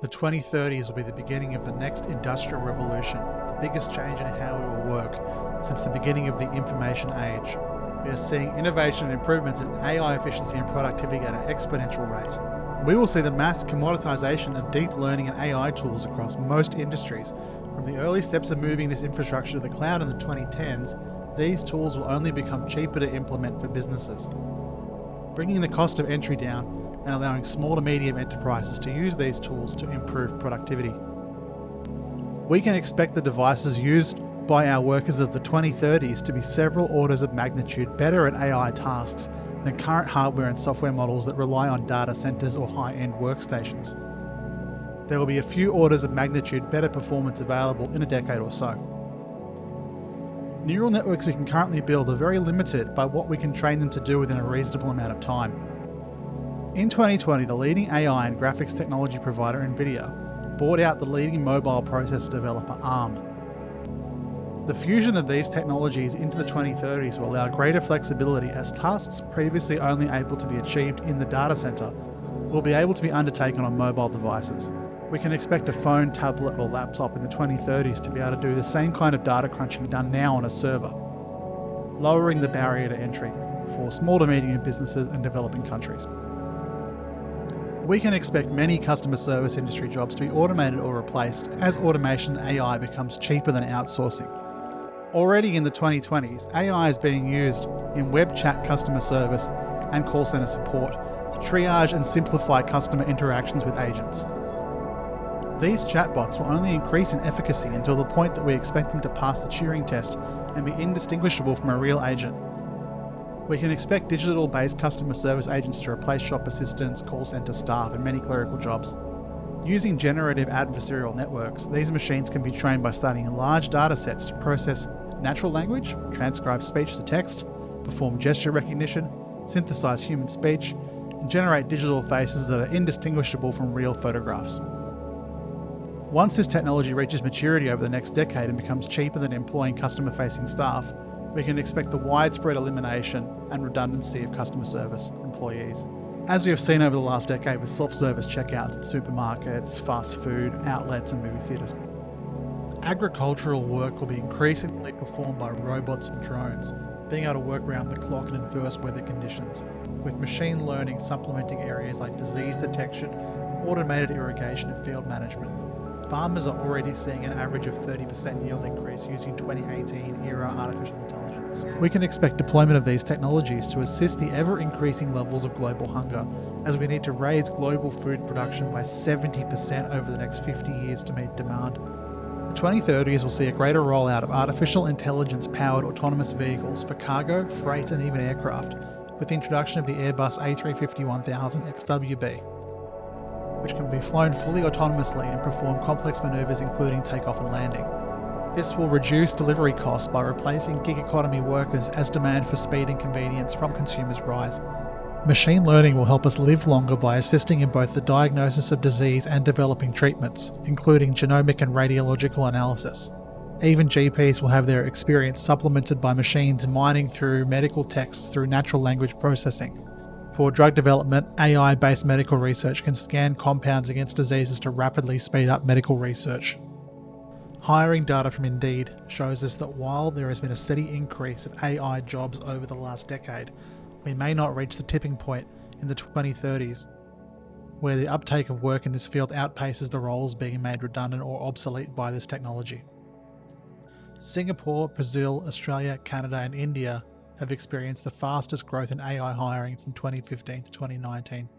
The 2030s will be the beginning of the next industrial revolution, the biggest change in how we will work since the beginning of the information age. We are seeing innovation and improvements in AI efficiency and productivity at an exponential rate. We will see the mass commoditization of deep learning and AI tools across most industries. From the early steps of moving this infrastructure to the cloud in the 2010s, these tools will only become cheaper to implement for businesses, bringing the cost of entry down and allowing small to medium enterprises to use these tools to improve productivity. We can expect the devices used by our workers of the 2030s to be several orders of magnitude better at AI tasks than current hardware and software models that rely on data centers or high-end workstations. There will be a few orders of magnitude better performance available in a decade or so. Neural networks we can currently build are very limited by what we can train them to do within a reasonable amount of time. In 2020, the leading AI and graphics technology provider NVIDIA bought out the leading mobile processor developer ARM. The fusion of these technologies into the 2030s will allow greater flexibility, as tasks previously only able to be achieved in the data center will be able to be undertaken on mobile devices. We can expect a phone, tablet or laptop in the 2030s to be able to do the same kind of data crunching done now on a server, lowering the barrier to entry for small to medium businesses and developing countries. We can expect many customer service industry jobs to be automated or replaced as automation and AI becomes cheaper than outsourcing. Already in the 2020s, AI is being used in web chat customer service and call center support to triage and simplify customer interactions with agents. These chatbots will only increase in efficacy until the point that we expect them to pass the Turing test and be indistinguishable from a real agent. We can expect digital-based customer service agents to replace shop assistants, call center staff, and many clerical jobs. Using generative adversarial networks, these machines can be trained by studying large data sets to process natural language, transcribe speech to text, perform gesture recognition, synthesize human speech, and generate digital faces that are indistinguishable from real photographs. Once this technology reaches maturity over the next decade and becomes cheaper than employing customer-facing staff, we can expect the widespread elimination and redundancy of customer service employees, as we have seen over the last decade with self-service checkouts at supermarkets, fast food outlets and movie theatres. Agricultural work will be increasingly performed by robots and drones, being able to work around the clock in adverse weather conditions, with machine learning supplementing areas like disease detection, automated irrigation and field management. Farmers are already seeing an average of 30% yield increase using 2018-era artificial intelligence. We can expect deployment of these technologies to assist the ever-increasing levels of global hunger, as we need to raise global food production by 70% over the next 50 years to meet demand. The 2030s will see a greater rollout of artificial intelligence-powered autonomous vehicles for cargo, freight and even aircraft, with the introduction of the Airbus A350-1000 XWB, which can be flown fully autonomously and perform complex maneuvers including takeoff and landing. This will reduce delivery costs by replacing gig economy workers as demand for speed and convenience from consumers rise. Machine learning will help us live longer by assisting in both the diagnosis of disease and developing treatments, including genomic and radiological analysis. Even GPs will have their experience supplemented by machines mining through medical texts through natural language processing. For drug development, AI-based medical research can scan compounds against diseases to rapidly speed up medical research. Hiring data from Indeed shows us that while there has been a steady increase of AI jobs over the last decade, we may not reach the tipping point in the 2030s, where the uptake of work in this field outpaces the roles being made redundant or obsolete by this technology. Singapore, Brazil, Australia, Canada and India have experienced the fastest growth in AI hiring from 2015 to 2019.